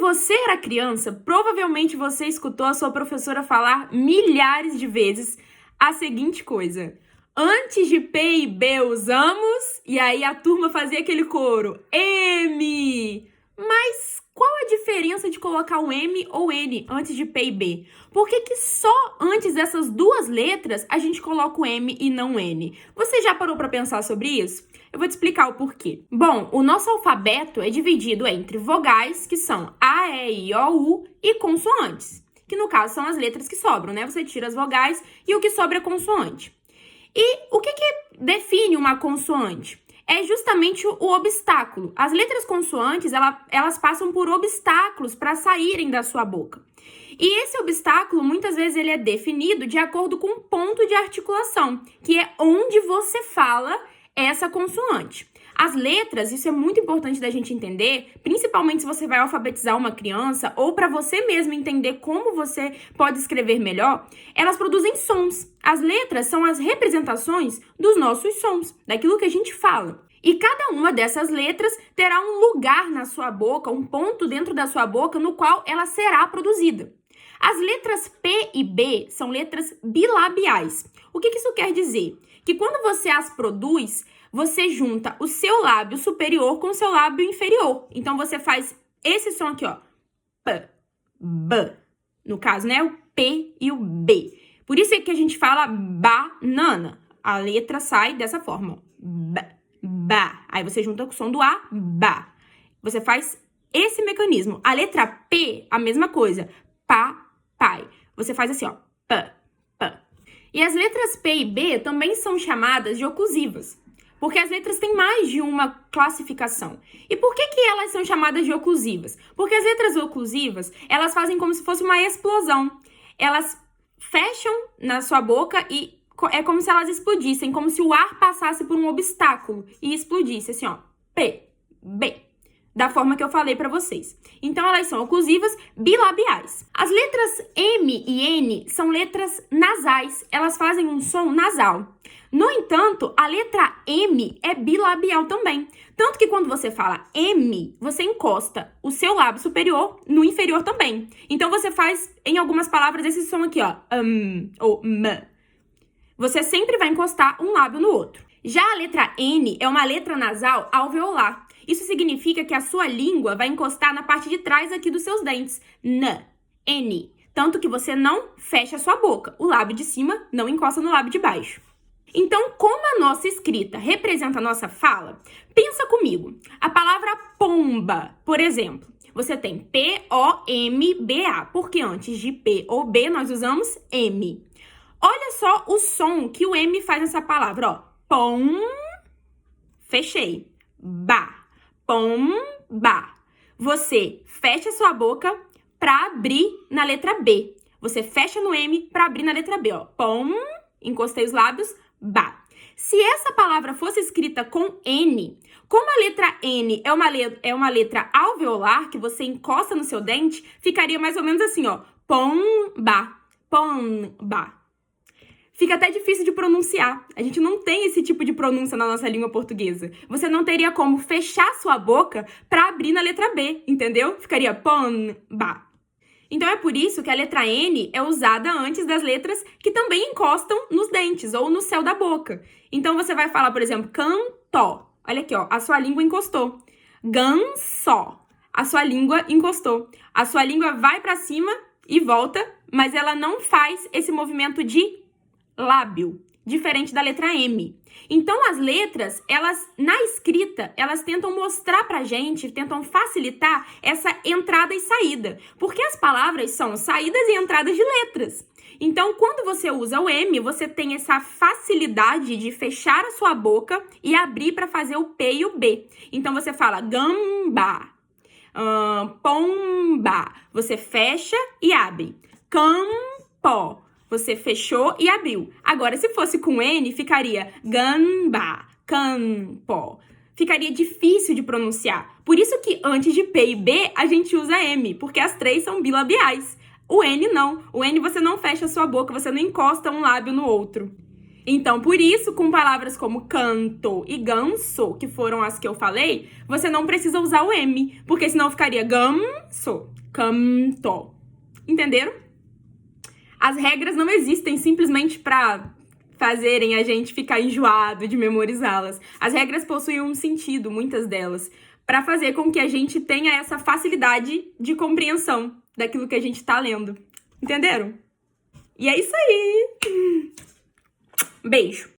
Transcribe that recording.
você era criança, provavelmente você escutou a sua professora falar milhares de vezes a seguinte coisa: antes de P e B usamos, e aí a turma fazia aquele coro, M. Mas qual a diferença de colocar o M ou N antes de P e B? Por que só antes dessas duas letras a gente coloca o M e não o N? Você já parou para pensar sobre isso? Eu vou te explicar o porquê. Bom, o nosso alfabeto é dividido entre vogais, que são A, E, I, O, U, e consoantes, que no caso são as letras que sobram, né? Você tira as vogais e o que sobra é consoante. E o que define uma consoante? É justamente o obstáculo. As letras consoantes, elas passam por obstáculos para saírem da sua boca. E esse obstáculo, muitas vezes, ele é definido de acordo com o ponto de articulação, que é onde você fala essa consoante. As letras, isso é muito importante da gente entender, principalmente se você vai alfabetizar uma criança ou para você mesmo entender como você pode escrever melhor, elas produzem sons. As letras são as representações dos nossos sons, daquilo que a gente fala. E cada uma dessas letras terá um lugar na sua boca, um ponto dentro da sua boca no qual ela será produzida. As letras P e B são letras bilabiais. O que isso quer dizer? Que quando você as produz, você junta o seu lábio superior com o seu lábio inferior. Então, você faz esse som aqui, ó. P, B. No caso, né? O P e o B. Por isso é que a gente fala banana. A letra sai dessa forma. B, ba. Aí você junta com o som do A, ba. Você faz esse mecanismo. A letra P, a mesma coisa. Pa, pai. Você faz assim, ó. P, P. E as letras P e B também são chamadas de oclusivas, porque as letras têm mais de uma classificação. E por que elas são chamadas de oclusivas? Porque as letras oclusivas, elas fazem como se fosse uma explosão. Elas fecham na sua boca e é como se elas explodissem, como se o ar passasse por um obstáculo e explodisse, assim, ó. P, B. Da forma que eu falei para vocês. Então, elas são oclusivas bilabiais. As letras M e N são letras nasais. Elas fazem um som nasal. No entanto, a letra M é bilabial também. Tanto que quando você fala M, você encosta o seu lábio superior no inferior também. Então, você faz, em algumas palavras, esse som aqui, ó. Ou M. Você sempre vai encostar um lábio no outro. Já a letra N é uma letra nasal alveolar. Isso significa que a sua língua vai encostar na parte de trás aqui dos seus dentes. N. Tanto que você não fecha a sua boca. O lábio de cima não encosta no lábio de baixo. Então, como a nossa escrita representa a nossa fala, pensa comigo. A palavra pomba, por exemplo, você tem P-O-M-B-A, porque antes de P ou B nós usamos M. Olha só o som que o M faz nessa palavra, ó. Pom, fechei. Ba. Pomba. Você fecha sua boca para abrir na letra B. Você fecha no M para abrir na letra B, ó. Pom, encostei os lábios, ba. Se essa palavra fosse escrita com N, como a letra N é uma letra alveolar que você encosta no seu dente, ficaria mais ou menos assim, ó. Pomba, pomba. Fica até difícil de pronunciar. A gente não tem esse tipo de pronúncia na nossa língua portuguesa. Você não teria como fechar sua boca para abrir na letra B, entendeu? Ficaria pomba. Então é por isso que a letra N é usada antes das letras que também encostam nos dentes ou no céu da boca. Então você vai falar, por exemplo, cantó. Olha aqui, ó, a sua língua encostou. Gansó. A sua língua encostou. A sua língua vai para cima e volta, mas ela não faz esse movimento de lábio, diferente da letra M. Então, as letras, elas, na escrita, elas tentam mostrar pra gente, tentam facilitar essa entrada e saída, porque as palavras são saídas e entradas de letras. Então, quando você usa o M, você tem essa facilidade de fechar a sua boca e abrir para fazer o P e o B. Então, você fala gamba, pomba, você fecha e abre. Campo, você fechou e abriu. Agora, se fosse com N, ficaria gamba, campo. Ficaria difícil de pronunciar. Por isso que antes de P e B, a gente usa M, porque as três são bilabiais. O N não. O N você não fecha a sua boca, você não encosta um lábio no outro. Então, por isso, com palavras como canto e ganso, que foram as que eu falei, você não precisa usar o M, porque senão ficaria ganso, canto. Entenderam? As regras não existem simplesmente pra fazerem a gente ficar enjoado de memorizá-las. As regras possuem um sentido, muitas delas, pra fazer com que a gente tenha essa facilidade de compreensão daquilo que a gente tá lendo. Entenderam? E é isso aí! Beijo!